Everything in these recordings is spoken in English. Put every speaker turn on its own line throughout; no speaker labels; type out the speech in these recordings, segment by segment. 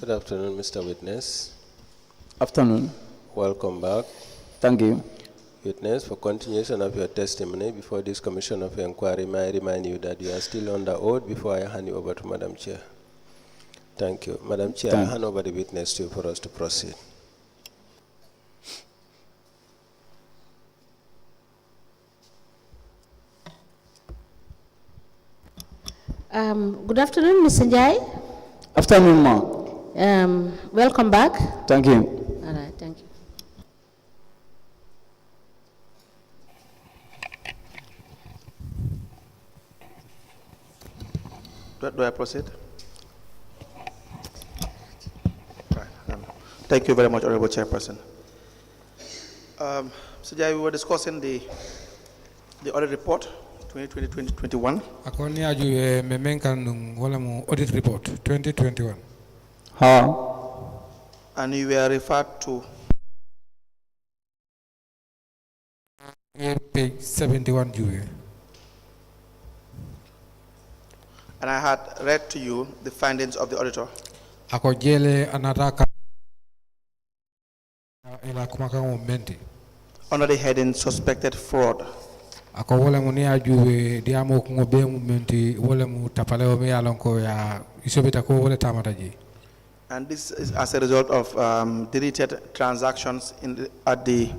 Good afternoon, Mr. Witness.
Afternoon.
Welcome back.
Thank you.
Witness, for continuation of your testimony before this Commission of Inquiry, may I remind you that you are still under oath before I hand you over to Madam Chair. Thank you. Madam Chair, I hand over the witness to you for us to proceed.
Good afternoon, Mr. Njie.
Afternoon, ma.
Welcome back.
Thank you.
All right, thank you.
Do I proceed? Right. Thank you very much, Honorable Chairperson. Mr. Njie, we were discussing the audit report 2020-2021.
Akoni aju memenkan wala mu audit report 2021.
And you were referred to
page 71 juwe.
and I had read to you the findings of the auditor.
Ako jele anataka ila kumaka momenti.
Under the heading suspected fraud.
Ako wala mu ni aju diamo ko be momenti wala mu tapale o me alonko ya isobita ko wala tamata ji.
And this is as a result of deleted transactions at the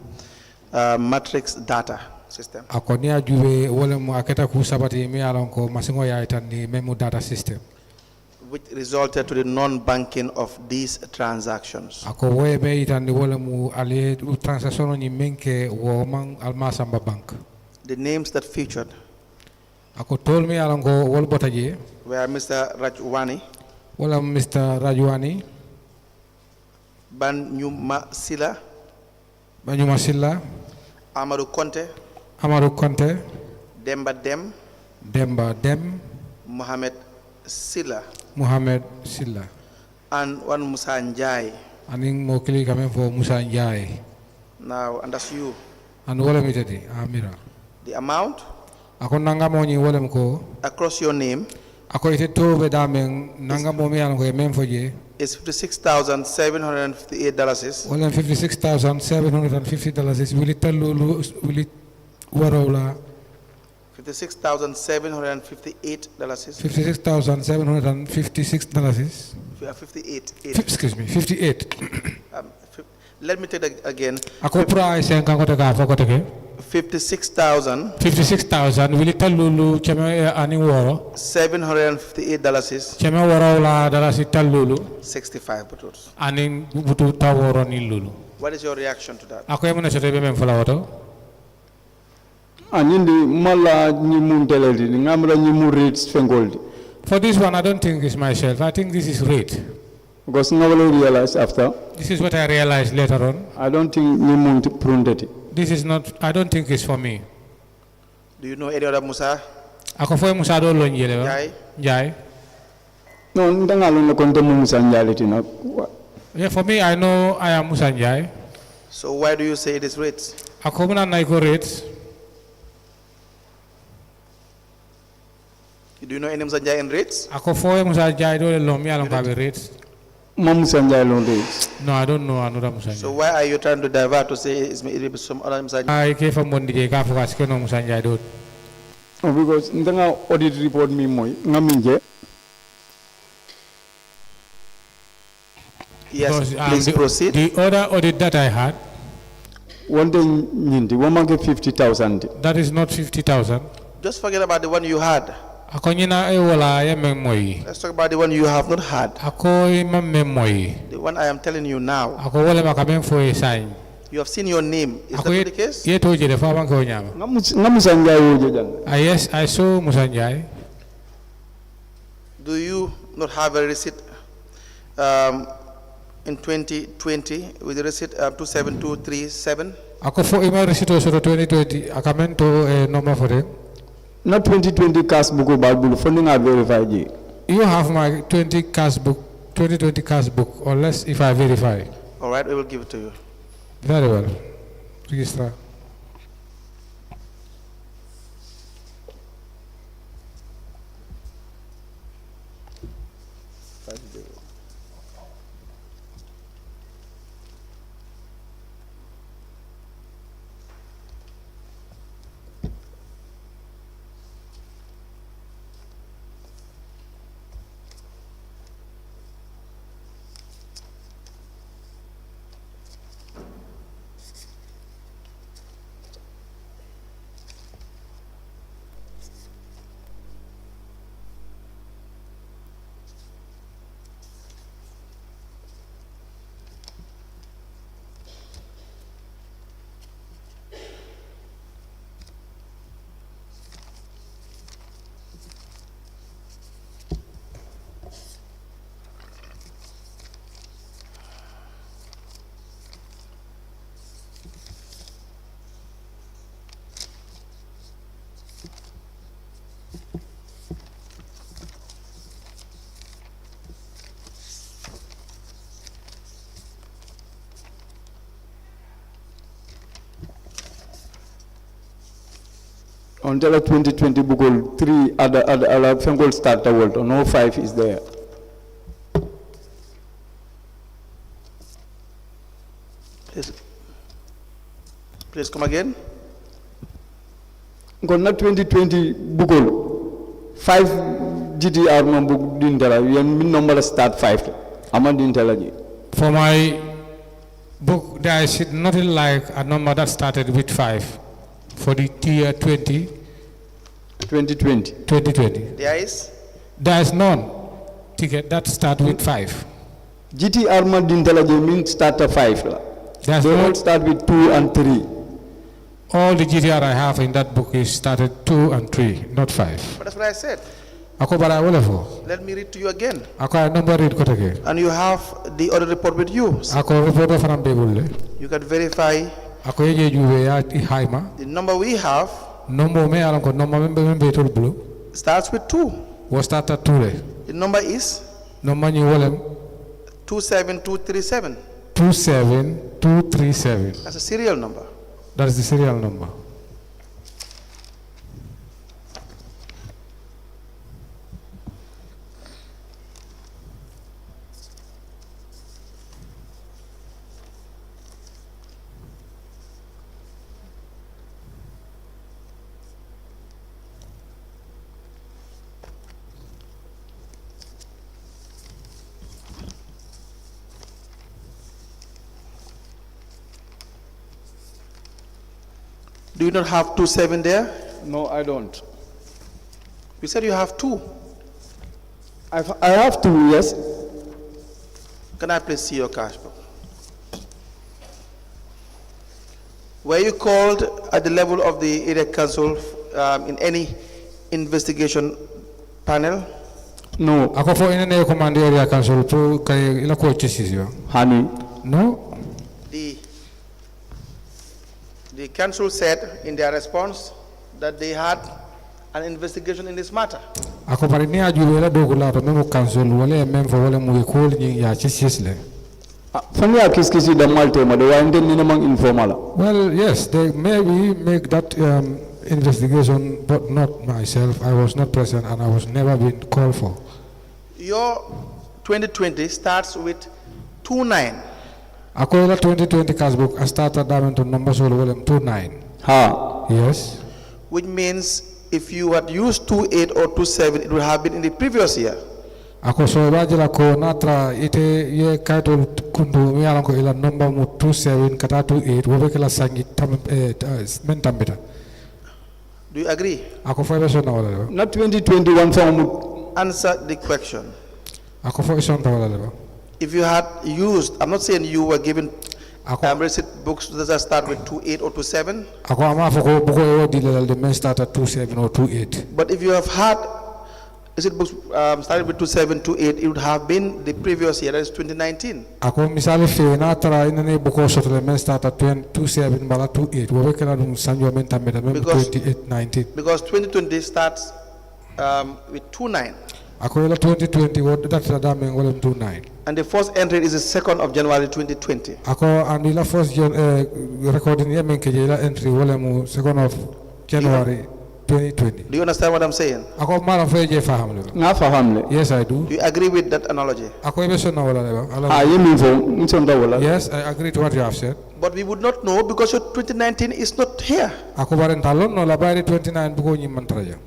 matrix data system.
Ako ni aju wala mu aketa ku sabati me alonko masingo ya itani memu data system.
Which resulted to the non-banking of these transactions.
Ako webe itani wala mu ale transaction ni menke wo mang almasamba bank.
The names that featured
Ako told me alonko wol botaje
were Mr. Rajwani,
wala Mr. Rajwani,
Banyuma Silla,
Banyuma Silla,
Amadou Conte,
Amaru Conte,
Demba Dem,
Demba Dem,
Mohamed Silla,
Mohamed Silla.
and one Musa Njie.
Aning mo kili kami for Musa Njie.
Now, and that's you.
And wala mi tadi, Amira.
The amount
Ako nanga mo ni wala ko.
across your name
Ako ite to be dameng nanga mo mi alonko e memfoje.
is $56,758.
Wala $56,750 will it tell warola
$56,758.
$56,756.
58.
Excuse me, 58.
Let me take that again.
Ako price yang kang kota ka
56,000.
56,000 will it tell lulu cheme ani woro.
$758.
Cheme woro la dala si tell lulu
65 butus.
ani butu ta woro ni lulu.
What is your reaction to that?
Ako yemo na sote be mem fola woto.
Anindi mala ni munteledi ngamra ni mu rates fengoldi.
For this one I don't think it's myself. I think this is rate.
Because nobody realized after.
This is what I realized later on.
I don't think ni munt prundeti.
This is not, I don't think it's for me.
Do you know any other Musa?
Ako fo Musa do lo njele ba?
Njie?
Njie.
No, ndangalo na konto Musa Njie na.
Yeah, for me I know I am Musa Njie.
So why do you say it is rates?
Ako muna na iko rates.
Do you know any Musa Njie in rates?
Ako fo Musa Njie do lo mi alon ka be rates.
Musa Njie long rates.
No, I don't know another Musa Njie.
So why are you trying to divert to say it may be some other Musa Njie?
I came from Bondi je ka focus ko no Musa Njie do.
Oh, because ndanga audit report mi moy ngaminje.
Yes,
Because,
please proceed.
The other audit that I had,
One day nyindi wamage 50,000.
that is not 50,000.
Just forget about the one you had.
Ako nyina e wala ya memoy.
Let's talk about the one you have not had.
Ako ima memoy.
The one I am telling you now.
Ako wala makamen fo e sign.
You have seen your name. Is
Ako
that the case?
ye to je de fa ban ko nyama.
Ngamusa Njie woje jan.
Yes, I saw Musa Njie.
Do you not have a receipt in 2020 with the receipt 27237?
Ako fo ima receipt so 2020 akamen to number for them.
Na 2020 cash book Bible funding I verify je.
You have my 2020 cash book, unless if I verify.
All right, we will give it to you.
Very well. Register.
until 2020 bugol 3 other fengol start the world, no 5 is there.
Please come again.
Gonna 2020 bugol 5 GTR number dintela yen min number start 5 ama dintela ji.
For my book, there is nothing like a number that started with 5 for the year
2020.
2020.
There is
none ticket that start with 5.
GTR ma dintela ji min start 5 la.
There's
They
no,
all start with 2 and 3.
all the GTR I have in that book is started 2 and 3, not 5.
But that's what I said.
Ako bara wala fo.
Let me read to you again.
Ako ay number read ko take.
And you have the audit report with you.
Ako report of an bebulle.
You can verify
Ako yeje juwe ya haima.
the number we have
Number me alam ko number membe tol blue.
starts with 2.
Was start at 2 le.
The number is
Number ni wolem
27237.
27237.
That's a serial number.
That is the serial number.
Do you not have 27 there?
No, I don't.
You said you have 2.
I have 2, yes.
Can I please see your cash book? Were you called at the level of the area council in any investigation panel?
No,
Ako fo ina ne command area council to kay ila ko decision.
honey.
No.
The council said in their response that they had an investigation in this matter.
Ako bari ni aju la dogo la to memo council wala mem fo wala mu ko ni ya chisis le.
Family kiskisi da malte ma de wande ni namang informal.
Well, yes, they maybe make that investigation, but not myself. I was not present and I was never been called for.
Your 2020 starts with 29.
Ako ila 2020 cash book I started down to number solo wala 29.
Ha.
Yes.
Which means if you had used 28 or 27, it would have been in the previous year.
Ako so bajila ko natra ite ye kaito kundu mi alan ko ila number mu 27 kata 28 wobe kala sangi tam mentambita.
Do you agree?
Ako fo beso na wala.
Not 2021 from
Answer the question.
Ako fo ison ta wala.
If you had used, I'm not saying you were given
Ako
receipt books that start with 28 or 27,
ako ama fo ko buko e dilal de men start at 27 or 28.
but if you have had receipt books started with 27, 28, it would have been the previous year, that is 2019.
Ako misali fe na tara ina ne buko so le men start at 27 bala 28 wobe kala dum sanjo men tambita men 28 19.
Because 2020 starts with 29.
Ako ila 2020 what that da men wala 29.
And the first entry is the 2nd of January 2020.
Ako andila first recording yemen ke ila entry wala mu 2nd of January 2020.
Do you understand what I'm saying?
Ako mala fe je faham le.
nga fahamle.
Yes, I do.
Do you agree with that analogy?
Ako ebe so na wala le.
Ah, yemi fo nsonda wala.
Yes, I agree to what you have said.
But we would not know because your 2019 is not here.
Ako baren talon no la bayri 29 buko nyi mantraja.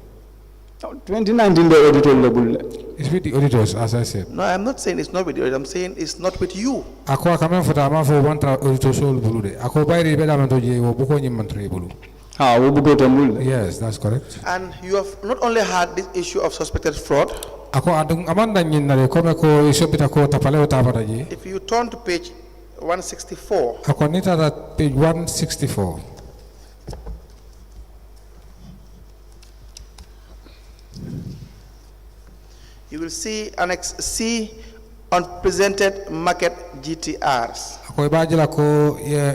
2019 the auditor level.
It's with the auditors, as I said.
No, I'm not saying it's not with you. I'm saying it's not with you.
Ako akamen fota ma fo wantra auditor sol bulude. Ako bayri be damen to je wo buko nyi mantre bulu.
Ha, wo bugo tamul.
Yes, that's correct.
And you have not only had this issue of suspected fraud.
Ako adung amanda nyin na le kome ko isopita ko tapale o tapata je.
If you turn to page 164,
Ako nita that page 164.
you will see Annex C, unpresented market GTRs.
Ako ibajila ko ye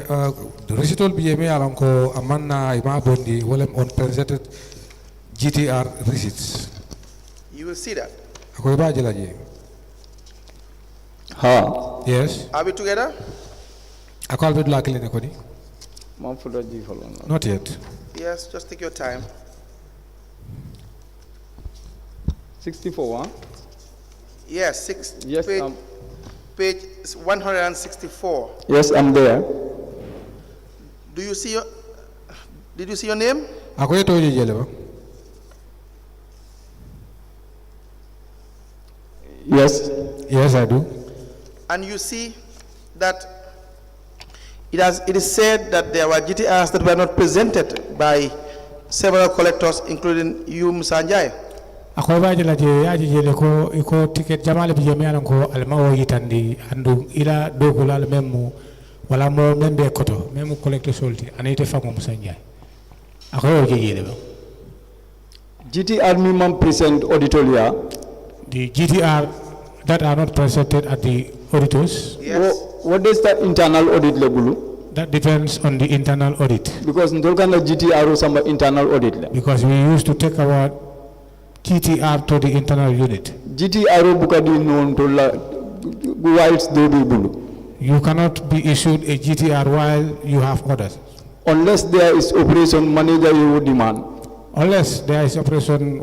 recitol bi yemi alon ko amanna ima bondi wolem on presented GTR receipts.
You will see that.
Ako ibajila je.
Ha.
Yes.
Are we together?
Ako albet lakile ne kodi.
Man fuda ji folon.
Not yet.
Yes, just take your time.
64, huh?
Yes,
Yes,
page 164.
Yes, I'm there.
Do you see did you see your name?
Ako ito jele ba?
Yes.
Yes, I do.
And you see that it is said that there were GTRs that were not presented by several collectors, including you, Musa Njie.
Ako ba jela je ya jele ko iko ticket jamale bi jemi alan ko almawo yitandi andu ila dogula memu wala mo membe koto memu collector solti anite famo Musa Njie. Ako yo jele ba.
GTR minimum present auditoria.
The GTR that are not presented at the auditors.
Yes.
What is the internal audit level?
That depends on the internal audit.
Because ndolkana GTR or some internal audit.
Because we used to take our GTR to the internal unit.
GTR bukadi non to la whilst they be bulu.
You cannot be issued a GTR while you have orders.
Unless there is operation manager you would demand.
Unless there is operation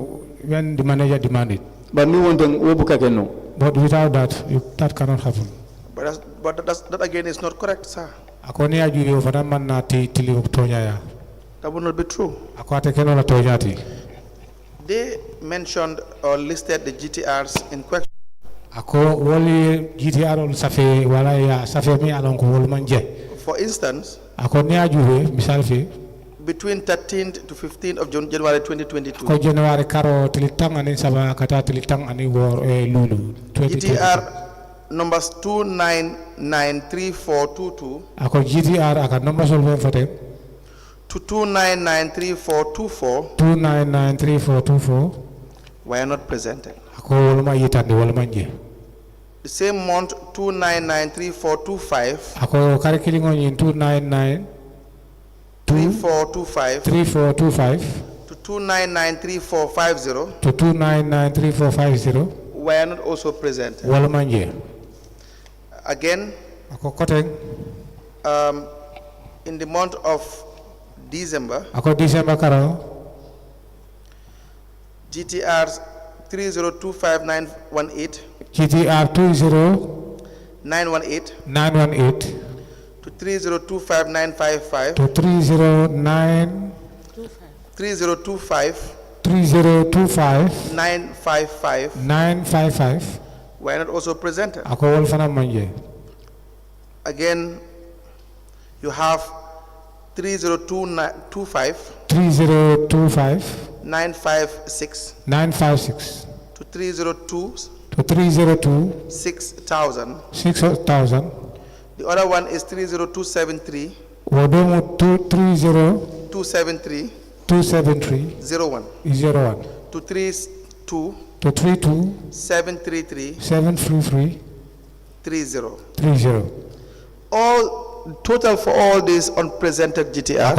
when the manager demanded.
But no one thing no.
But without that, that cannot happen.
But that again is not correct, sir.
That
That would not be true. They mentioned or listed the GTRs in question. For instance, between 13th to 15th of January 2022, GTR numbers 299342 to 299344 were not presented. The same month 299345 3425 to 299350 were not also presented. Again, in the month of December, GTRs 3025918
GTR
918 to 3025955
to
3025 955 were not also presented. Again, you have 30225 956 to 302 6000. The other one is 30273 273 01 to 32 733 30. All total for all these unpresented GTR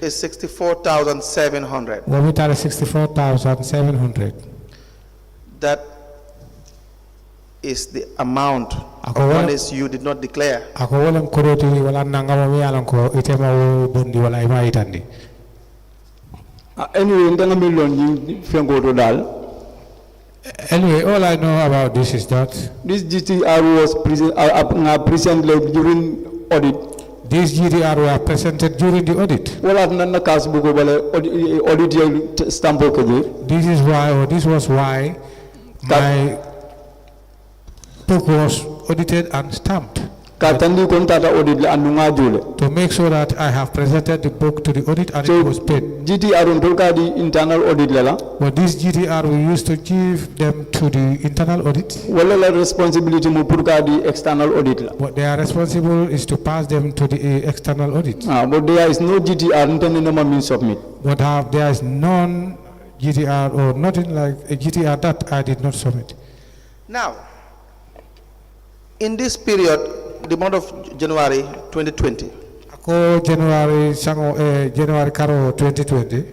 is 64,700. That is the amount of monies you did not declare.
Anyway, all I know about this is that
this GTR was presented during audit.
These GTR were presented during the audit. This was why my book was audited and stamped. To make sure that I have presented the book to the audit and it was paid.
GTR internal audit.
But this GTR we used to give them to the internal audit.
Responsibility the external audit.
What they are responsible is to pass them to the external audit.
But there is no GTR means submit.
But there is none GTR or nothing like a GTR that I did not submit.
Now, in this period, the month of January 2020.
January 2020.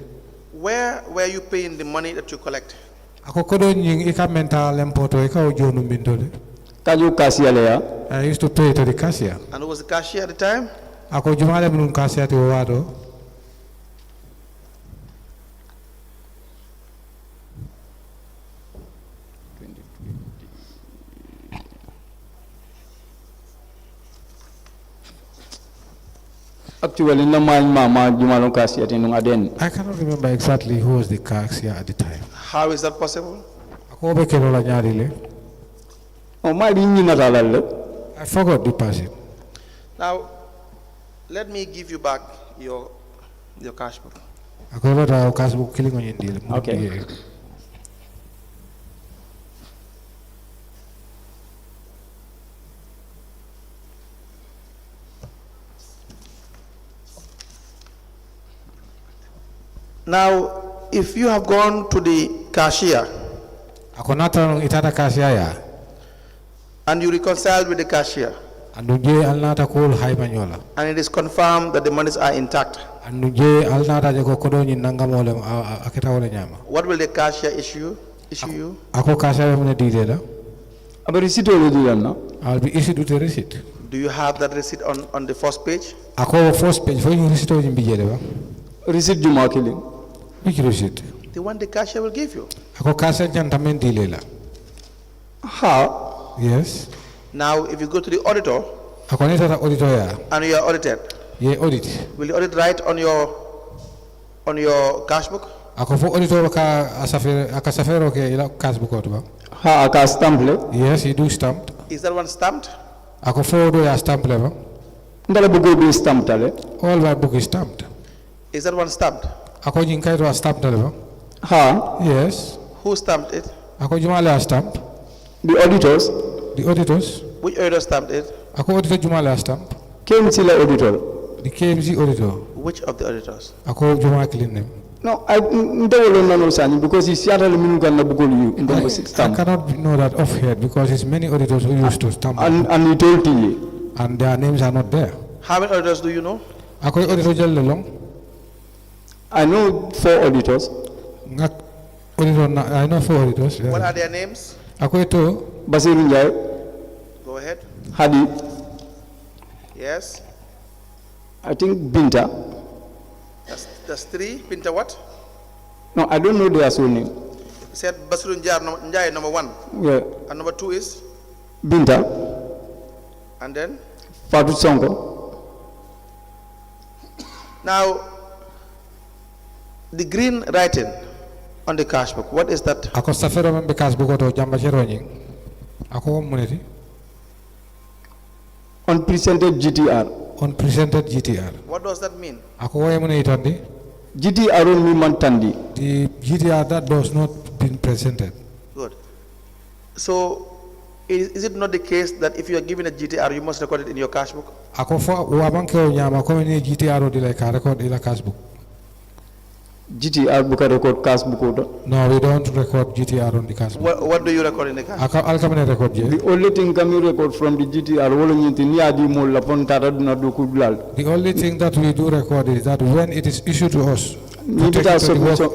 Where were you paying the money that you collect?
I used to pay to the cashier.
And who was the cashier at the time?
Actually, no man mama Jumalon cashier in Aden.
I cannot remember exactly who was the cashier at the time.
How is that possible?
Ako be kelo la ñaari le.
Oh, my Ninatala.
I forgot the person.
Now, let me give you back your cash book.
Ako ba ta kasbu killing on yindi.
Okay.
Now, if you have gone to the cashier
Ako nata itata cashier ya.
and you reconciled with the cashier,
Andu je alnata kul hay manyola.
and it is confirmed that the monies are intact,
Andu je alnata je ko kodo nyi nangamole aketa wala nyama.
what will the cashier issue you?
Ako cashier mo dide la.
Aber receipt already no?
I'll be issued with a receipt.
Do you have that receipt on the first page?
Ako first page for you receipt o jimbi jede ba.
Receipt Juma killing.
Which receipt?
The one the cashier will give you.
Ako cashier jantamen dile la.
Ha.
Yes.
Now, if you go to the auditor
Ako nita ta auditor ya.
and you are audited,
Ye audit.
will the audit write on your cash book?
Ako fo auditor ka asafero ke ila cash book ba.
Ha aka stamp le.
Yes, he do stamped.
Is that one stamped?
Ako fo do ya stamp le ba.
Ndala bugo be stamp tale.
All my book is stamped.
Is that one stamped?
Ako jinkai to stamped le ba.
Ha.
Yes.
Who stamped it?
Ako jumale a stamp.
The auditors.
The auditors.
Which auditor stamped it?
Ako auditor jumale a stamp.
KMC la auditor.
The KMC auditor.
Which of the auditors?
Ako jumale clean them.
No, I don't know Sani because he's Seattle Minukan Nabugol you in the
I
stamp.
cannot know that off head because it's many auditors who used to stamp
And he told you.
and their names are not there.
How many auditors do you know?
Ako auditor jelle long.
I know 4 auditors.
Ngak auditor na I know 4 auditors.
What
Yeah.
are their names?
Ako ito
Basiru Njie,
Go ahead.
Hadi,
Yes.
I think Binta.
That's 3. Pinta what?
No, I don't know their surname.
You said Basiru Njie number 1.
Yeah.
And number 2 is?
Binta,
And then?
Fatu Sonko.
Now, the green writing on the cash book, what is that?
ako safero membe cash book to jamba chero nying. Ako moneti
Unpresented GTR.
unpresented GTR.
What does that mean?
Ako waye mone itandi.
GTR on me mantandi.
The GTR that does not been presented.
Good. So, is it not the case that if you are given a GTR, you must record it in your cash book?
Ako fo wabanke o nyama ko ni GTR o dile ka record ila cash book.
GTR buka record cash book order.
No, we don't record GTR on the cash book.
What do you record in the cash book?
Ako alkamene record je.
The only thing can you record from the GTR wala nyinti ni adi mo la pon tata duna do kudlal.
The only thing that we do record is that when it is issued to us,
Ni bita submission.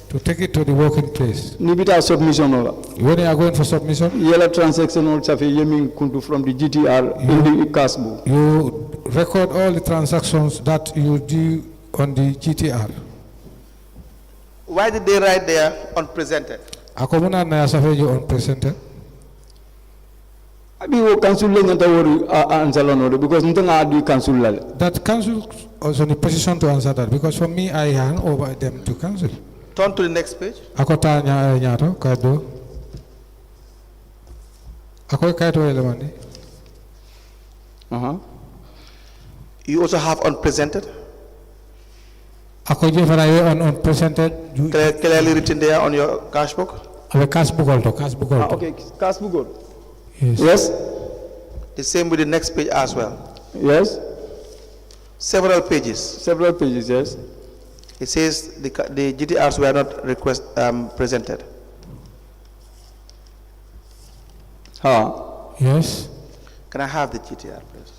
to take it to the working place.
Ni bita submission ola.
When you are going for submission,
Yela transaction all safi yemi kuntu from the GTR in the cash book.
you record all the transactions that you do on the GTR.
Why did they write there unpresented?
Ako muna na safejo unpresented.
Abi wo council le ngata wori ansalono because ntenga adi council la.
That council also in a position to answer that because for me I hand over them to council.
Turn to the next page.
Ako ta nyato kado. Ako kaito elemandi.
You also have unpresented,
Ako je fana on unpresented.
clearly written there on your cash book.
Ave cash book alto, cash book alto.
Okay, cash book order.
Yes.
Yes.
The same with the next page as well.
Yes.
Several pages.
Several pages. Yes.
It says the GTRs were not presented.
Yes.
Can I have the GTR, please?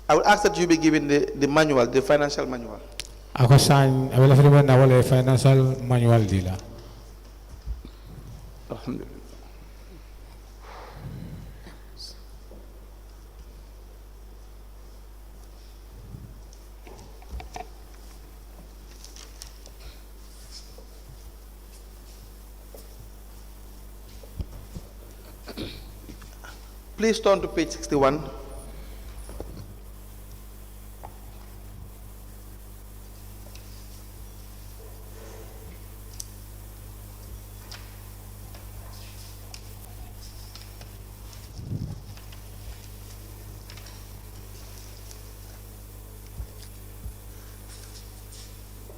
I would ask that you be given the manual, the financial manual.
Ako sign, awala fili na wala financial manual dila.
Alhamdulillah.
Please turn to page 61.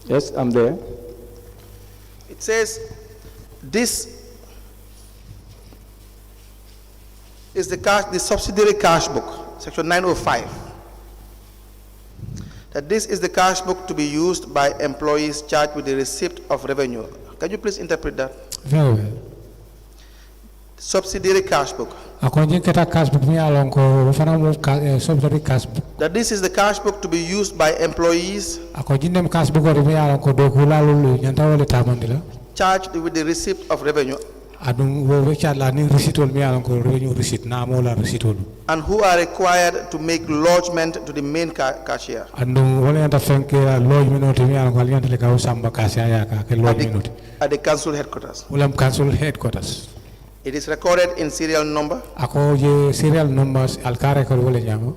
Yes, I'm there.
It says, this is the subsidiary cash book, section 905. That this is the cash book to be used by employees charged with the receipt of revenue. Can you please interpret that?
Very well.
Subsidiary cash book.
According to that cash book, me along ko subsidiary cash book.
That this is the cash book to be used by employees
According to cash book, me along ko do kula lulu nyanta wale tamandila.
charged with the receipt of revenue
Adung wo wecha la ni receipt wal me along ko revenue receipt na mo la receipt wal.
and who are required to make lodgement to the main cashier
Andung wale yanta fenke lodge minute me along ko yanta le ka usamba kasi aya ka ke lodge minute.
at the council headquarters.
Ulam council headquarters.
It is recorded in serial number,
Ako je serial numbers alkare ko wale nyamo.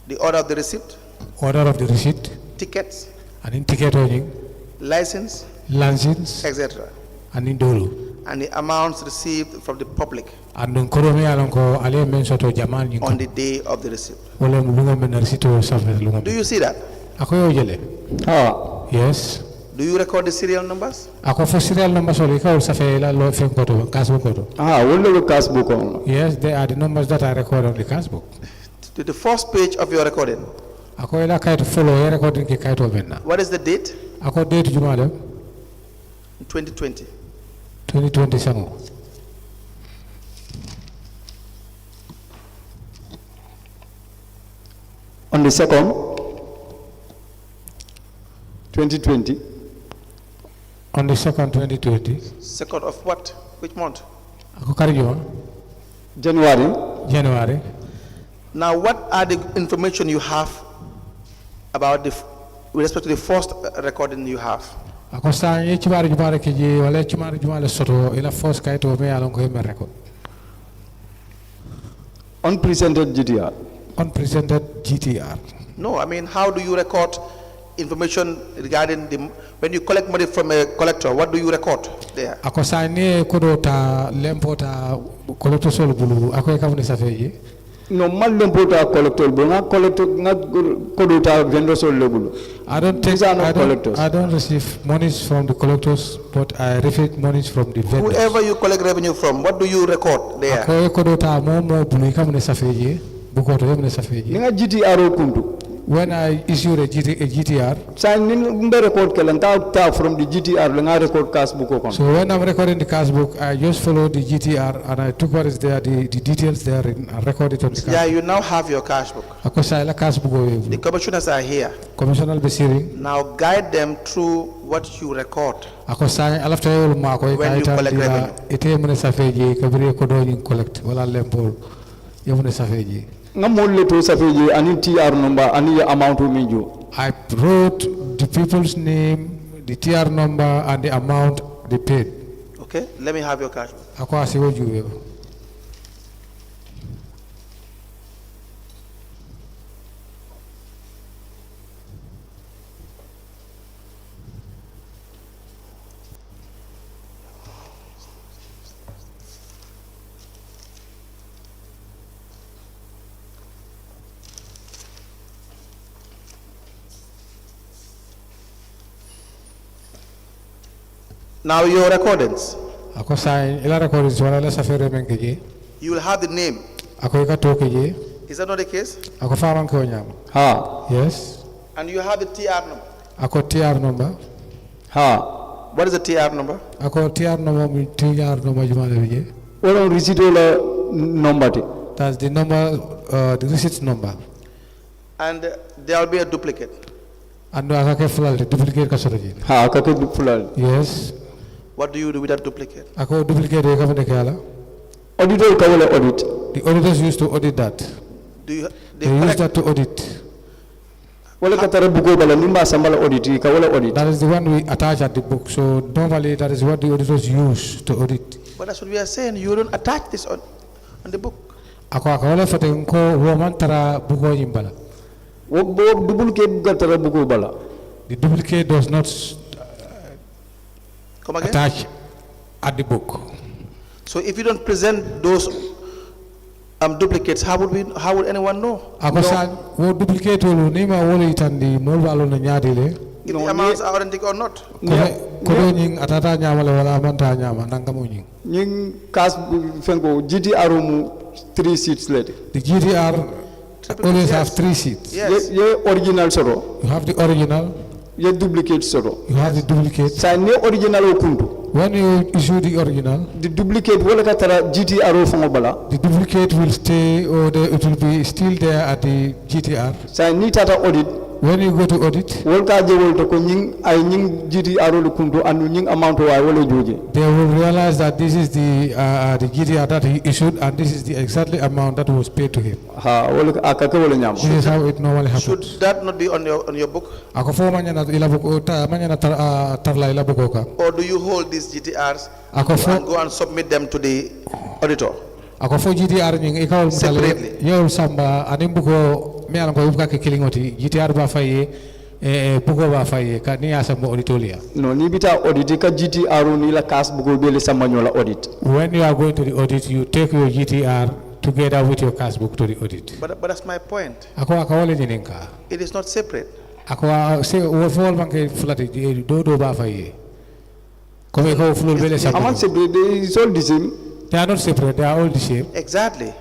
the order of the receipt,
Order of the receipt,
tickets,
anin ticket owning,
license,
license,
etc.,
anin dolo.
and the amounts received from the public
Andung koro me along ko ale men soto jamal ni ko.
on the day of the receipt.
Wala lunga men receipt o safe lunga.
Do you see that?
Ako yo jele. Yes.
Do you record the serial numbers?
Ako for serial numbers so ika ul safe la lo fen koto cash book koto.
What the cash book on?
Yes, they are the numbers that are recorded on the cash book.
To the first page of your recording.
Ako ila kayto follow e recording ki kayto benna.
What is the date?
Ako date jumale
2020.
2020 sango.
On the second, 2020,
On the second 2020.
Second of what? Which month?
Ako kari juma
January,
January.
Now, what are the information you have about with respect to the first recording you have?
Ako sa ye chibari jumare ki je wala chibari jumale soto ila force kayto me along ko me record.
unpresented GTR.
Unpresented GTR.
No, I mean, how do you record information regarding when you collect money from a collector? What do you record there?
Ako sa ni kodo ta lempo ta collector sol bulu ako e kamne safeji.
No, mal lempota collector, but not collector, not kodota vendors or level.
I don't take.
These are not collectors.
I don't receive monies from the collectors, but I receive monies from the vendors.
Whoever you collect revenue from, what do you record there?
Ako e kodo ta mo bulu kamne safeji. Bukoto yemne safeji.
Ninga GTR kundu.
When I issue a GTR,
Sign ninga record kalanta from the GTR, lenga record cash book okon.
so when I'm recording the cash book, I just follow the GTR and I took what is there, the details there, and I record it on the cash.
Yeah, you now have your cash book.
Ako sa ila cash book
The commissioners are here.
Commissioner Besiri.
Now guide them through what you record.
Ako sa alafta yol ma ko
When you collect revenue.
ite mene safeji kabiri ko do nyin collect wala lempol yemne safeji.
Nga molle to safeji ani TR number ani amount minju.
I wrote the people's name, the TR number, and the amount they paid.
Okay, let me have your cash book.
Ako asiwo juwe.
Now your recordings.
Ako sa ila recordings wala la safere men keje.
You will have the name.
Ako ka to keje.
Is that not the case?
Ako faman ko nyam.
Ha.
Yes.
And you have the TR number.
Ako TR number.
Ha.
What is the TR number?
Ako TR number mi TR number jumale bije.
Wala receipt wala number te.
That's the number, the receipt number.
And there will be a duplicate.
And aka ke fulal duplicate ka soroji.
Ha, kake fulal.
Yes.
What do you do with that duplicate?
Ako duplicate e ka fane kala.
Auditor ka wala audit.
The auditors used to audit that.
Do you
They use that to audit.
Wala katara bugo bala nimba sambala audit ka wala audit.
That is the one we attach at the book. So normally that is what the auditors use to audit.
But that's what we are saying. You don't attach this on the book.
ako wala faten ko woman tara buko yimbala.
wo duplicate gatara bugo bala.
The duplicate does not
Come again?
attach at the book.
So if you don't present those duplicates, how would anyone know?
Ako sa wo duplicate wolu ni ma wolu itandi mol balo na nyaadi le.
If the amounts are authentic or not?
Ko nying atata nyama le wala amanta nyama nanga mo nying.
Nying kas fengo GTR mu 3 seats lady.
The GTR always have 3 seats.
Yes.
Ye original soro.
You have the original,
Ye duplicate soro.
you have the duplicate.
Sa ne original o kundu.
When you issue the original,
The duplicate wala katara GTR fango bala.
the duplicate will stay or it will be still there at the GTR.
Sa ni tata audit
When you go to audit,
wol ka je wol to ko nying ay nying GTR lo kundu anu nying amount wa wala joje.
they will realize that this is the GTR that he issued and this is the exactly amount that was paid to him.
Ha wala akaka wala nyama.
This is how it normally
Should
happens.
that not be on your book?
Ako fo manyana ilabuko manyana tarla ilabuko ka.
Or do you hold these GTRs
Ako
and
fo
go and submit them to the auditor?
ako fo GTR nying ikawol mutale
Separately.
yol samba animbuko me alan ko yubka ke kilingoti GTR ba faye buko ba faye ka ni asa mo auditolia.
No ni bita audit ka GTR ni la kas bugo bele samanyola audit.
When you are going to the audit, you take your GTR together with your cash book to the audit.
But that's my point.
Ako akawole nyinenka.
It is not separate.
Ako se wo fol banke flati do ba faye. Comme ko flul bele sa.
Aman separate they is all the same.
They are not separate, they are all the same.
Exactly.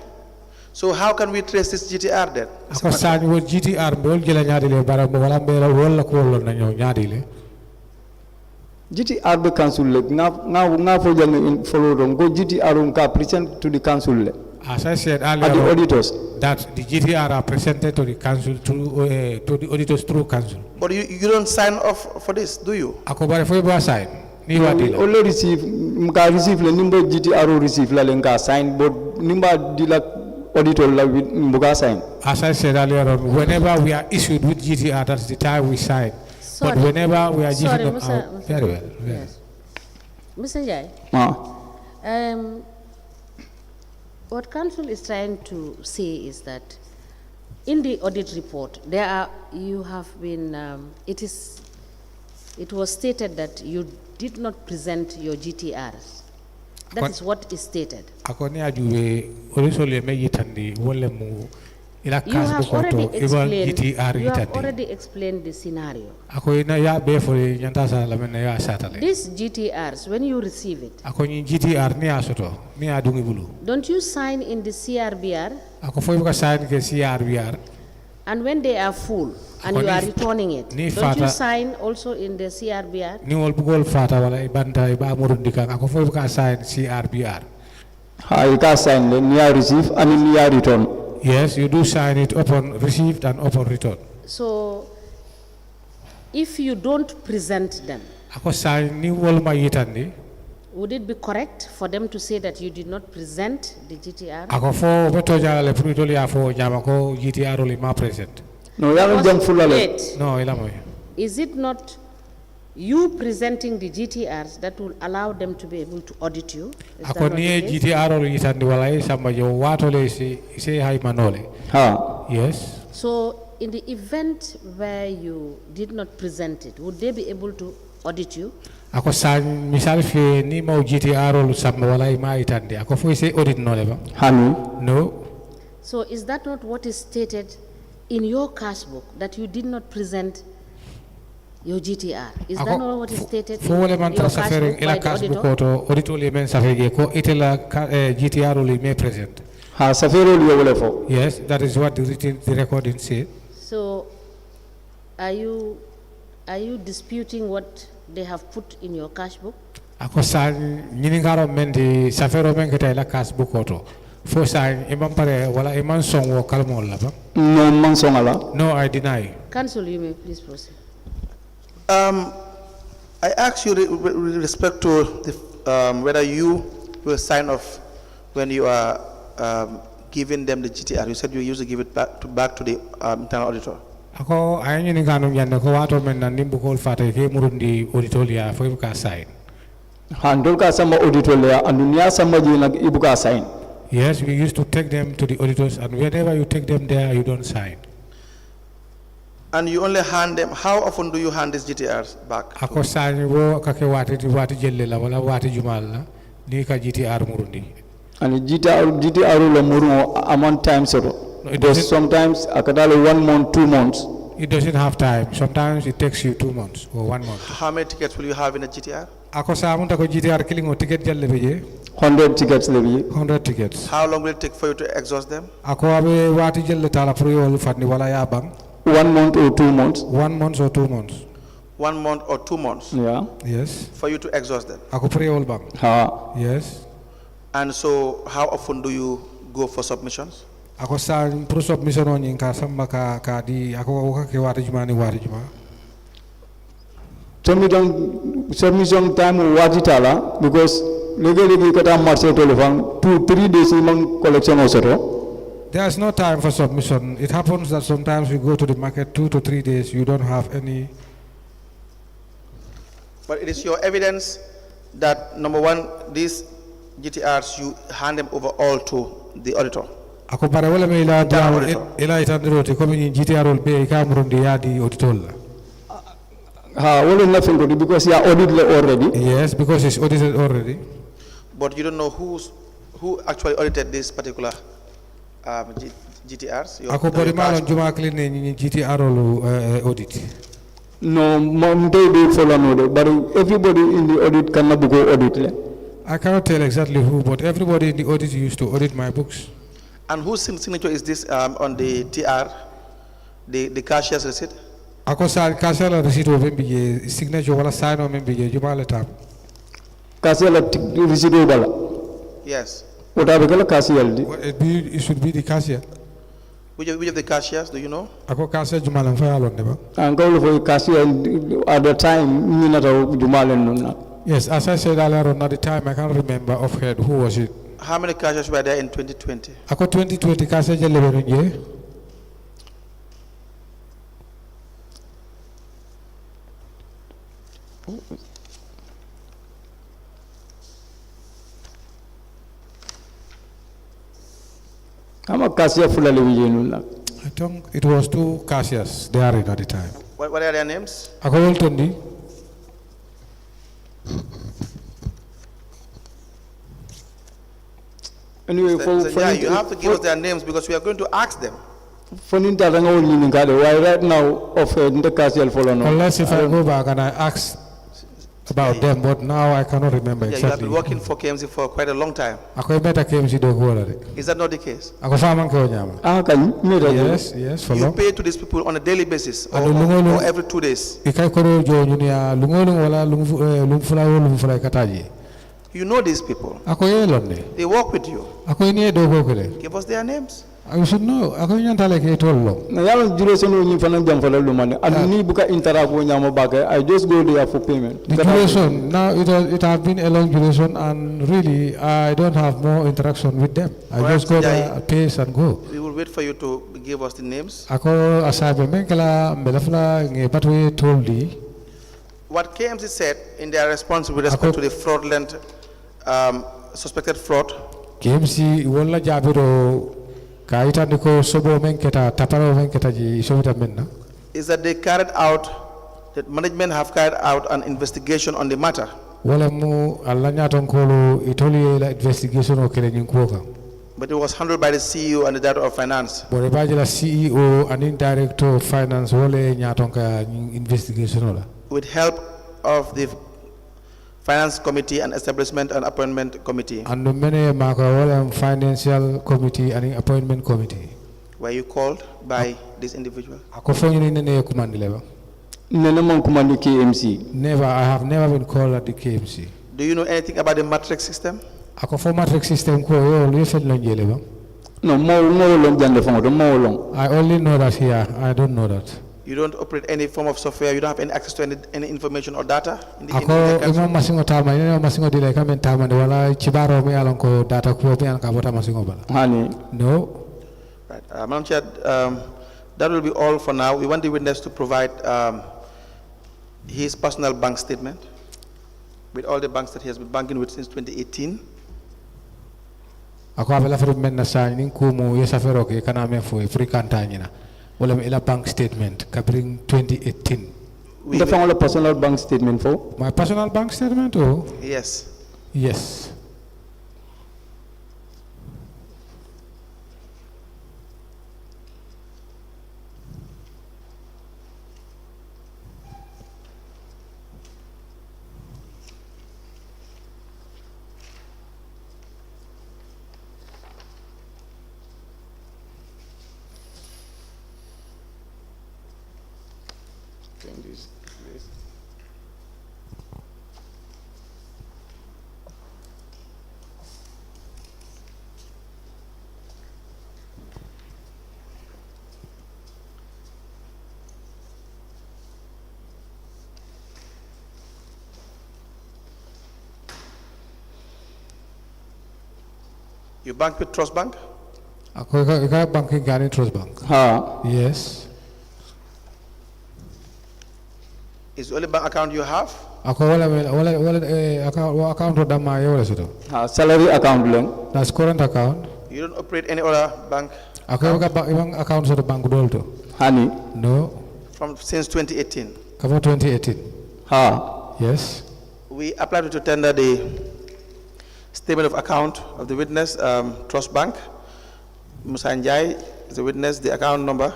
So how can we trace this GTR then?
Ako sa wo GTR be wol gela nyaadi le bara mo wala be wala ko wol na ñoo nyaadi le.
GTR be council le nga fo jang follow don go GTR ka present to the council le.
As I said
At the
earlier,
auditors.
that the GTR are presented to the council through to the auditors through council.
But you don't sign off for this, do you?
Ako bare fo ba sign. Ni wadi la.
Only receive mka receive le nimba GTR receive la lenga sign but nimba dila auditor la mbuga sign.
As I said earlier on, whenever we are issued with GTR, that's the time we sign.
Sorry.
But whenever we are
Sorry,
giving them
Musa-
out,
Musa-
very well.
Yes. Mr. Njie,
Ah.
what council is trying to say is that in the audit report, it was stated that you did not present your GTRs. That
What?
is what is stated.
Ako ni ajuwe orisole me yitandi wole mu ila
You have
kasbo
already
koto iwan GTR
you have
yitandi.
already explained the scenario.
Ako ina ya be for nyanta sa la men ya satale.
These GTRs, when you receive it,
Ako ni GTR ni asoto ni adungi bulu.
don't you sign in the CRBR?
Ako fo buka sign ke CRBR.
And when they are full and
Ako
you
ni-
are returning it,
ni
don't you
fata-
sign also in the CRBR?
Ni wol bugol fata wala ibanta iba murundika. Ako fo buka sign CRBR.
Ha ika sign le niya receive and niya return.
Yes, you do sign it upon received and upon return.
So, if you don't present them,
Ako sign ni wol ma yitandi.
would it be correct for them to say that you did not present the GTR?
Ako fo beto jale fruitoli ya fo nyama ko GTR oli ma present.
No ya jang fulla le.
Wait,
No, ila moy.
is it not you presenting the GTRs that will allow them to be able to audit you? Is that
Ako
not
ni
the case?
GTR oli yitandi wala e samba jo watole se hay manole.
Ha.
Yes.
So, in the event where you did not present it, would they be able to audit you?
Ako sa misal fe ni mo GTR oli samba wala e ma yitandi. Ako fo se audit no leba.
Hanu.
No.
So, is that not what is stated in your cash book, that you did not present your GTR? Is that not what is stated
fo
in
wala man
your
tra
cash
safere
book
ila
by the
cash book
auditor?
auto auditoli men safege ko itela GTR oli me present.
Ha safero liyo wala fo.
Yes, that is what the recording said.
So, are you disputing what they have put in your cash book?
Ako sa nyiningaro mendi safero men kita ila cash book auto. Fo sa imam pare wala iman song wo kalmo laba.
No man songala.
No, I deny.
Council, you may please proceed.
I ask you with respect to the, whether you will sign off when you are giving them the GTR. You said you usually give it back to the internal auditor.
Ako ay nyiningano nyanda ko wato men nan nimbu ko fata ke murundi auditolia fo ka sign.
Ha ndol ka sama auditor le anu niya sama ji nag ibuka sign.
Yes, we used to take them to the auditors, and whenever you take them there, you don't sign.
And you only hand them, how often do you hand these GTRs back?
Ako sign wo kake wati jelle la wala wati jumal la ni ka GTR murundi.
And GTR la muru amount times so.
No, it
Because
doesn't-
sometimes akadale 1 month, 2 months.
It doesn't have time. Sometimes it takes you 2 months or 1 month.
How many tickets will you have in a GTR?
Ako sa amunta ko GTR killing o ticket jalle beje
100 tickets levi.
100 tickets.
How long will it take for you to exhaust them?
Ako abe wati jelle tala pro yol fadni wala ya bang
1 month or 2 months.
1 month or 2 months.
1 month or 2 months
Yeah.
Yes.
for you to exhaust them.
Ako pro yol bang.
Ha.
Yes.
And so how often do you go for submissions?
Ako sa pro submission on ka samba ka di ako ka ke wati juma ni wati juma.
Submission time wajitala because legally kata marché telefon 2-3 days imang collection also.
There's no time for submission. It happens that sometimes we go to the market 2 to 3 days, you don't have any.
But it is your evidence that number one, these GTRs, you hand them over all to the auditor.
Ako bare wala me ila
Internal
dawo
auditor.
ila itandrote comme ni GTR ol be ka murundi yadi auditor la.
Ha, well nothing good because you are audited already.
Yes, because it's audited already.
But you don't know who actually audited this particular GTRs.
Ako bari malon juma clean ni GTR ol audit.
No, mom they do follow no, but everybody in the audit can go audit.
I cannot tell exactly who, but everybody in the audit used to audit my books.
And whose signature is this on the TR, the cashier's receipt?
Ako sa kasala receipt o membi signature wala sign o membi juma le tam.
Kasiyala receipt bala.
Yes.
What are the kasiyal?
It should be the cashier.
Which of the cashiers do you know?
Ako cashier juma lan fa alon deba.
And go for kasiyal at the time minata jumalen no.
Yes, as I said earlier on, at the time I can't remember offhand who was it.
How many cashiers were there in 2020?
Ako 2020 cashier jelle be nje.
I'm a cashier full of
I think it was 2 cashiers there at the time.
What are their names?
Ako woltondi.
Anyway,
Yeah, you have to give us their names because we are going to ask them.
for why right now of the cashier follow no.
Unless if I go back and I ask about them, but now I cannot remember
Yeah, you have
exactly.
been working for KMC for quite a long time.
Ako beta KMC do ko wala de.
Is that not the case?
Ako faman ko nyama.
Ah, can you
Yes, for
You
long.
pay to these people on a daily basis or every 2 days.
Ikay ko jo nyunia lungolung wala lungfulay kataji.
You know these people.
Ako yelon de.
They work with you.
Ako ini do ko kele.
Give us their names.
I should know. Ako nyanta like it all long.
na yalo duration ni fana jam fala lu man and ni buka interact wo nyama baga I just go there for payment.
The duration, now it has been a long duration and really I don't have more interaction with them. I
Alright,
just go
Jai.
there, pay and go.
We will wait for you to give us the names.
Ako asabe menkala mbelafla nge patwe toldi.
What KMC said in their response with respect to the fraudulent, suspected fraud,
KMC wala jabiro kaita niko sobo menketa taparo menketa ji sobita menna.
is that that management have carried out an investigation on the matter.
Wala mu alla nyaton kolo itoli la investigation o kele nyinkoka.
But it was handled by the CEO and the Director of Finance.
Bore baji la CEO and Director of Finance wale nyaton ka investigation ola.
With help of the Finance Committee and Establishment and Appointment Committee.
And the many Maka Financial Committee and Appointment Committee.
Were you called by this individual?
KMC.
I have never been called at the KMC.
Do you know anything about the matrix system?
Matrix system
No, more long than the phone, more long.
I only know that here. I don't know that.
You don't operate any form of software. You don't have any access to any information or data.
Ako imo masingo tama, ino masingo dile kami tama de wala chibaro mi alon ko data ko mi alon kabota masingo bala.
Honey.
No.
Right, Madam Chair, that will be all for now. We want the witness to provide his personal bank statement with all the banks that he has been banking with since 2018.
ako abela fer men na sa nin kumu yesa fero ke kana me fo free kantanyina wala mi ila bank statement kabring 2018
The found a personal bank statement for?
my personal bank statement oh
Yes.
yes
You bank with Trust Bank?
ako ka banking gani trust bank
Ha.
yes
Is the only bank account you have?
ako wala account da ma yo so
Ha. Salary account lang.
that's current account
You don't operate any other bank
ako ka ibang account sa bank dol to
Honey.
no
since 2018?
kamo 2018
Ha.
yes
We applied to tender the statement of account of the witness, Trust Bank. Musa Njie is the witness. The account number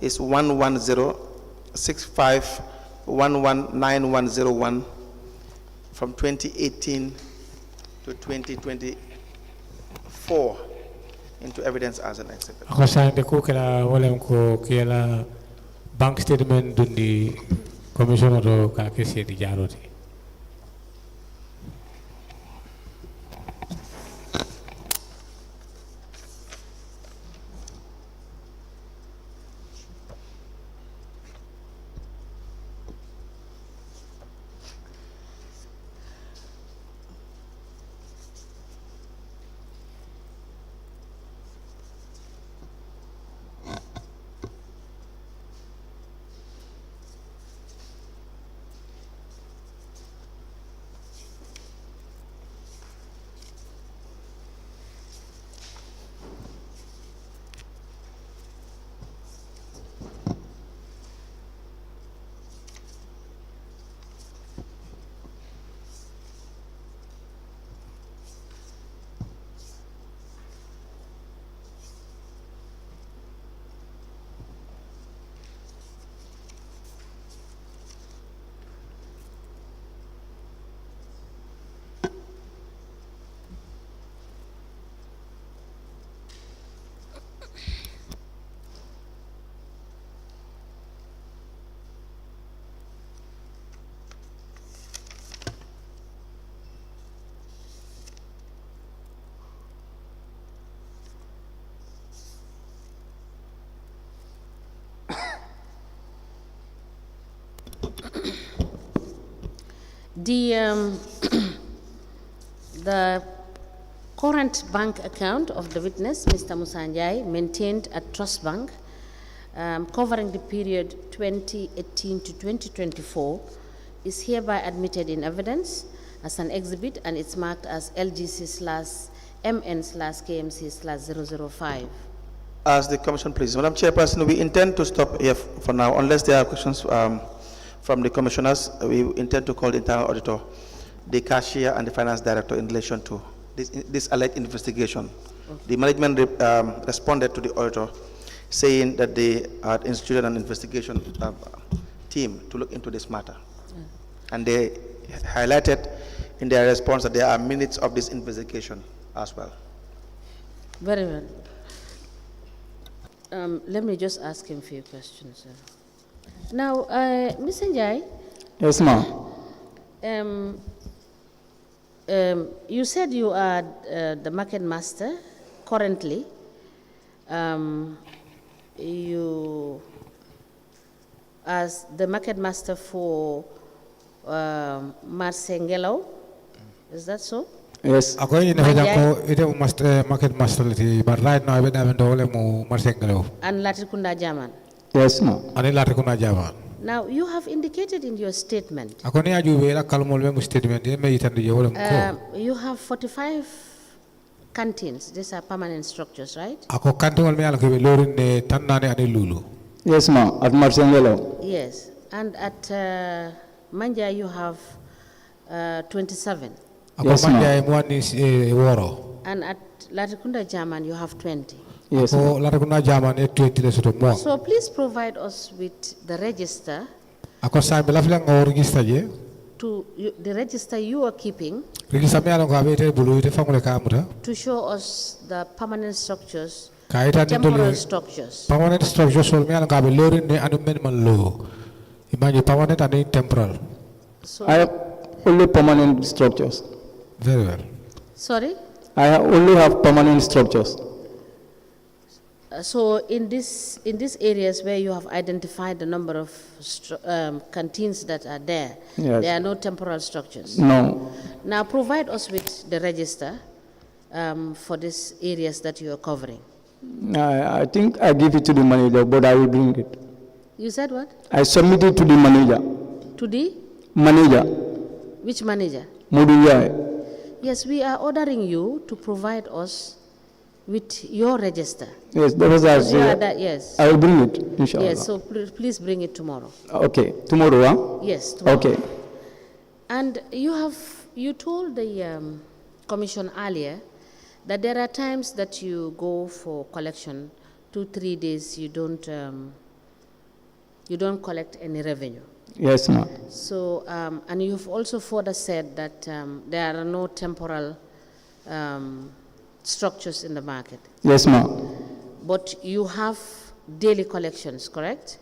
is 11065119101 from 2018 to 2024 into evidence as an exhibit.
ako sande ko kala wala ko kala bank statement dundi commissioner to ka kesi di jaroti
The current bank account of the witness, Mr. Musa Njie, maintained at Trust Bank, covering the period 2018 to 2024, is hereby admitted in evidence as an exhibit, and it's marked as LGC/MN/KMC/005.
As the Commission pleases. Madam Chairperson, we intend to stop here for now, unless there are questions from the commissioners. We intend to call the internal auditor, the cashier, and the finance director in relation to this alleged investigation. The management responded to the auditor, saying that they had instituted an investigation team to look into this matter. And they highlighted in their response that there are minutes of this investigation as well.
Very well. Let me just ask him a few questions. Now, Mr. Njie.
Yes, ma'am.
You said you are the market master currently. You, as the market master for Marsengelo, is that so?
Yes.
ako ini ko ite market master lati but right now be damen dole mu Marsengelo
And Latrikunda Jaman.
Yes, ma'am.
ani lati kuna jama
Now, you have indicated in your statement,
ako ni aju be la kalmol me statement me itande je wala ko
you have 45 canteens, these are permanent structures, right?
Ako canteen wal me ala ko be lorin de tannane ane lulu.
Yes, ma'am. At Marsengelo.
Yes, and at Manja you have 27.
Ako
Yes, ma'am.
manja mo ni woro.
And at Latrikunda German you have 20.
Yes,
Ako
ma'am.
lara kuna jaman e 20 de soto mo.
So please provide us with the register,
Ako sa be lafila ngo register je.
the register you are keeping,
Register me ala ko abete bulu ite famule ka amuta.
to show us the permanent structures,
Kaita ni
temporary
dole
structures.
permanent structure sol me ala ko be lorin de anu men man lo. Imagine permanent and temporal.
So,
I have only permanent structures.
Very well.
sorry?
Only have permanent structures.
So in these areas where you have identified the number of canteens that are there,
Yes.
there are no temporal structures.
No.
Now provide us with the register for these areas that you are covering.
I think I give it to the manager, but I will bring it.
You said what?
I submit it to the manager.
To the?
Manager.
Which manager?
Muduyai.
Yes, we are ordering you to provide us with your register.
Yes, that was as
You are that, yes.
I will bring it, inshallah.
Yes, so please bring it tomorrow.
Okay, tomorrow, huh?
Yes, tomorrow.
Okay.
And you told the commission earlier that there are times that you go for collection, 2-3 days you don't collect any revenue.
Yes, ma'am.
So and you've also further said that there are no temporal structures in the market,
Yes, ma'am.
but you have daily collections, correct?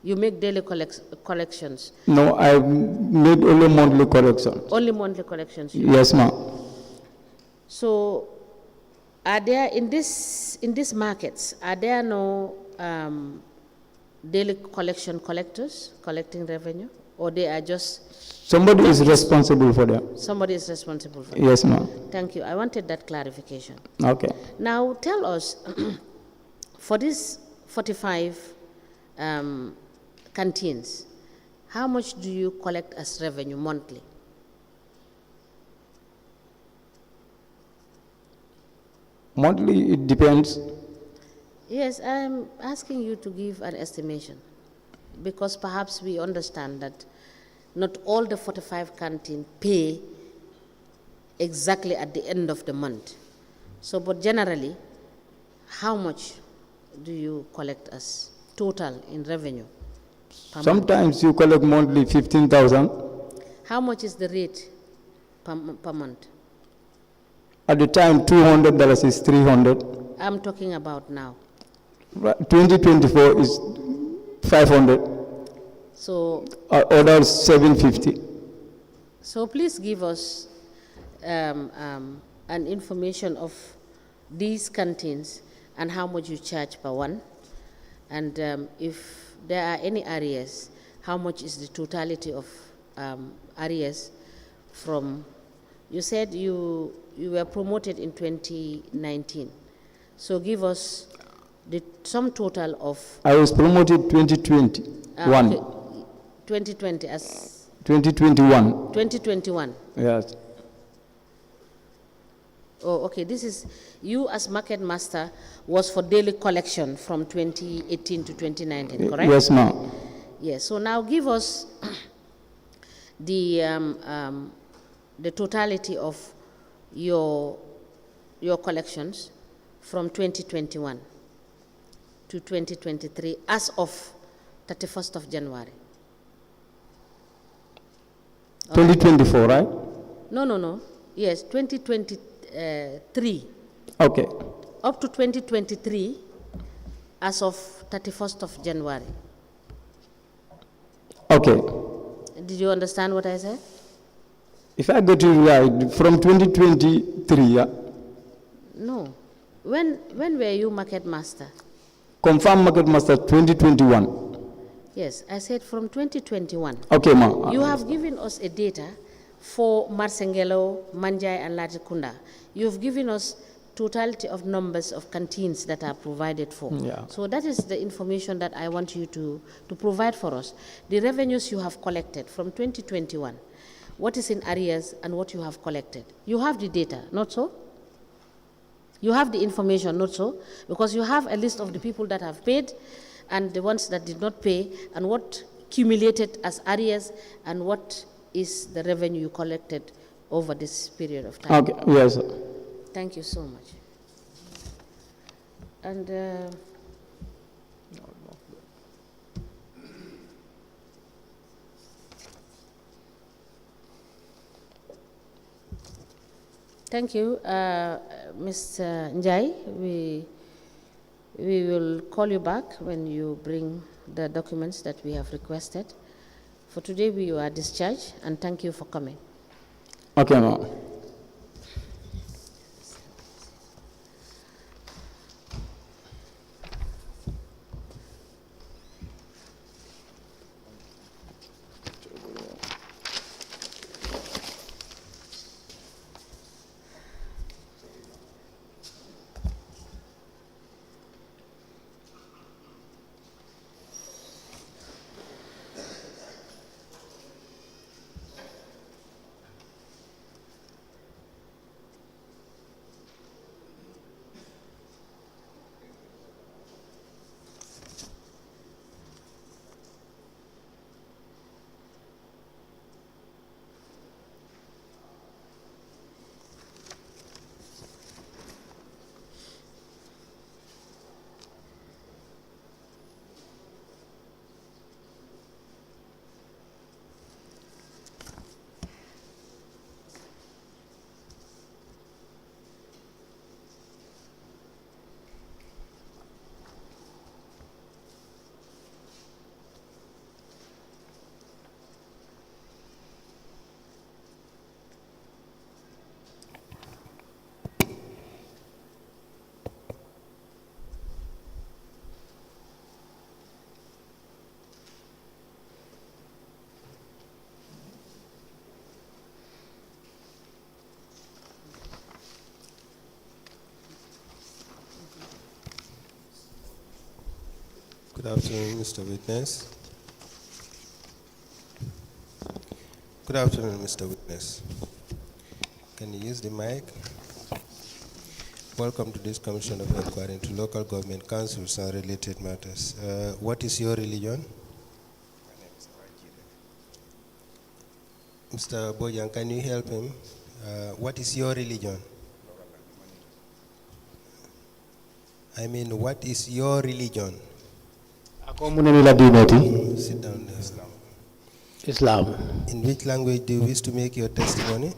You make daily collections,
No, I made only monthly correction.
only monthly collections.
Yes, ma'am.
So, are there in these markets? Are there no daily collectors collecting revenue, or they are just
Somebody is responsible for that.
somebody is responsible for it?
Yes, ma'am.
Thank you. I wanted that clarification.
Okay.
Now, tell us for these 45 canteens, how much do you collect as revenue monthly?
Monthly, it depends.
Yes, I'm asking you to give an estimation, because perhaps we understand that not all the 45 canteens pay exactly at the end of the month. So, but generally, how much do you collect as total in revenue per month?
Sometimes you collect monthly 15,000.
How much is the rate per month?
At the time, $200 is 300.
I'm talking about now.
2024 is 500.
So,
Others 750.
so please give us an information of these canteens and how much you charge per one, and if there are any areas, how much is the totality of areas from? You said you were promoted in 2019, so give us the sum total of
I was promoted 2021.
okay, 2020 as
2021.
2021.
Yes.
Oh, okay. This is you as market master was for daily collection from 2018 to 2019, correct?
Yes, ma'am.
Yes. So now give us the totality of your collections from 2021 to 2023 as of 31st of January.
2024, right?
No. Yes, 2023.
Okay.
Up to 2023 as of 31st of January.
Okay.
Did you understand what I said?
If I got it right, from 2023, yeah?
No. When were you market master?
Confirm market master 2021.
Yes, I said from 2021.
Okay, ma'am.
You have given us a data for Marsengelo, Manjai, and Latrikunda. You have given us totality of numbers of canteens that are provided for.
Yeah.
So that is the information that I want you to provide for us. The revenues you have collected from 2021, what is in arrears and what you have collected. You have the data, not so? You have the information, not so, because you have a list of the people that have paid and the ones that did not pay, and what accumulated as arrears, and what is the revenue you collected over this period of time.
Okay, yes, sir.
Thank you so much. And thank you, Mr. Njie. We will call you back when you bring the documents that we have requested. For today, we are discharged, and thank you for coming.
Okay, ma'am.
Good afternoon, Mr. Witness. Good afternoon, Mr. Witness. Can you use the mic? Welcome to this Commission of Inquiry into Local Government Councils and related matters. What is your religion? Mr. Bojan, can you help him? What is your religion? I mean, what is your religion? Sit down there.
Islam.
In which language do you wish to make your testimony?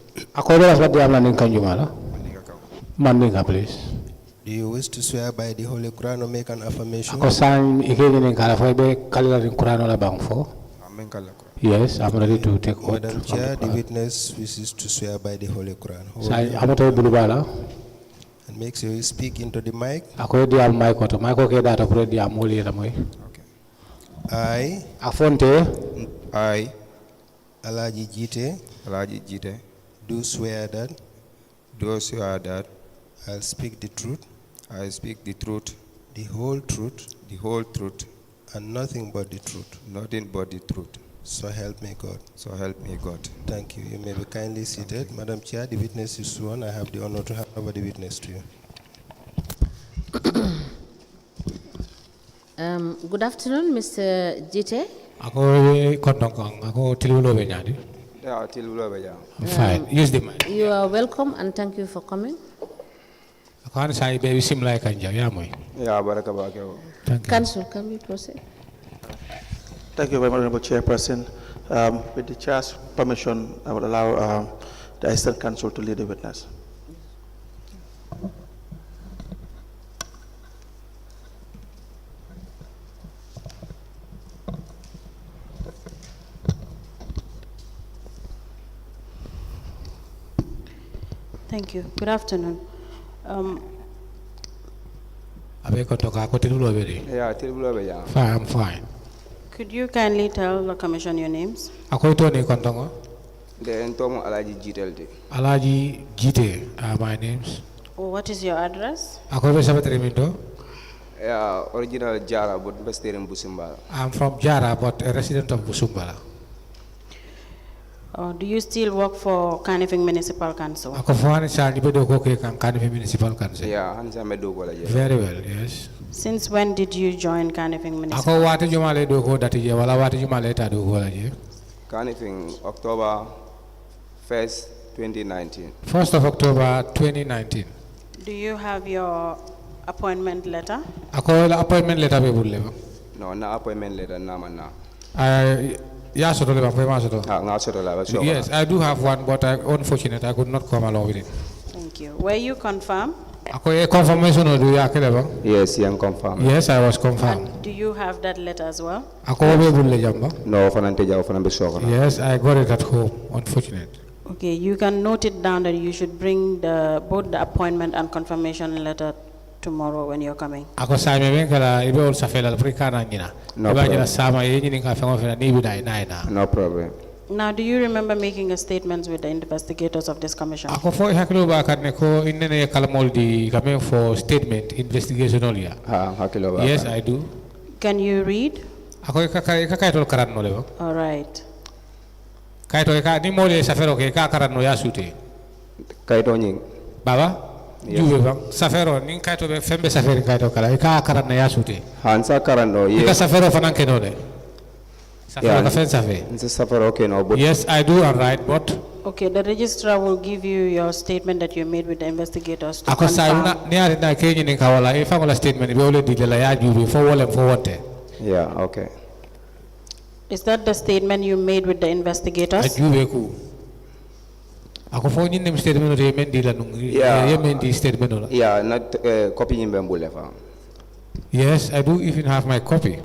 Mandinka, please.
Do you wish to swear by the Holy Quran or make an affirmation?
Yes, I'm ready to take oath.
Madam Chair, the witness wishes to swear by the Holy Quran. And make sure you speak into the mic. I, Alaji Jite, do swear that I'll speak the truth, the whole truth, and nothing but the truth. So help me God. Thank you. You may be kindly seated. Madam Chair, the witness is sworn. I have the honor to hand over the witness to you.
Good afternoon, Mr. Jite.
Fine. Use the mic.
You are welcome, and thank you for coming.
Thank you.
Council, can we proceed?
Thank you very much, Honorable Chairperson. With the Chair's permission, I would allow the Assistant Counsel to lead the witness.
Thank you. Good afternoon.
Fine, I'm fine.
Could you kindly tell the Commission your names?
Alaji Jite are my names.
Oh, what is your address?
Original Jara, but based in Busumbala.
I'm from Jara, but a resident of Busumbala.
Do you still work for Kanifing Municipal Council?
Ako fani sa ni bedo ko ke kan Kanifing Municipal Council.
Yeah, hansa me do wala je.
Very well, yes.
Since when did you join Kanifing Municipal?
Ako wati jumale do ko dati je wala wati jumale ta do ko wala je.
Kanifing October 1st, 2019.
1st of October 2019.
Do you have your appointment letter?
Ako la appointment letter be bulle ba.
No, na appointment letter na man na.
Ya soto le ba ko ma soto.
Ha nga soto la ba sure.
Yes, I do have one, but unfortunate I could not come along with it.
Thank you. Were you confirmed?
Ako a confirmation or do ya kele ba?
Yes, yang confirm.
Yes, I was confirmed.
And do you have that letter as well?
Ako be bulle jamba.
No, fanante jaw fanan be sure.
Yes, I got it at home. Unfortunate.
Okay, you can note it down that you should bring both the appointment and confirmation letter tomorrow when you're coming.
Ako sa me ben kala ibe ol sa fela afrika na nyina.
No
Iba
problem.
jira sama ye nyini ka fengo fena ni bidai na.
No problem.
Now, do you remember making a statement with the investigators of this commission?
Ako fo hakilo ba kan ne ko inene kala moldi kame for statement investigation olia.
Ha, hakilo ba.
Yes, I do.
Can you read?
Ako ka kay tol karan no lebo.
All right.
Kay to ka ni mole sa fero ke ka karan no ya sute.
Kay to nying.
Baba?
Yes.
Juwe bang safero nin kay to be fembe saferi kay to kala ka karan na ya sute.
Hansa karando
Ika
yes.
safero fanan ke no de. Safero ka fen safe.
Nse safaro okay no but
Yes, I do and right, but
Okay, the registrar will give you your statement that you made with the investigators to
ako sa una
confirm.
ni ari na ke nyini ka wala e fa wala statement be ole di la ya juwe fo wala fo wonte.
yeah, okay.
Is that the statement you made with the
A
investigators?
juwe ku. Ako fo nyini statement re men di la nung
Yeah.
ye men di statement ola.
Yeah, not copy nyimbe mbule fa.
Yes, I do even have my copy.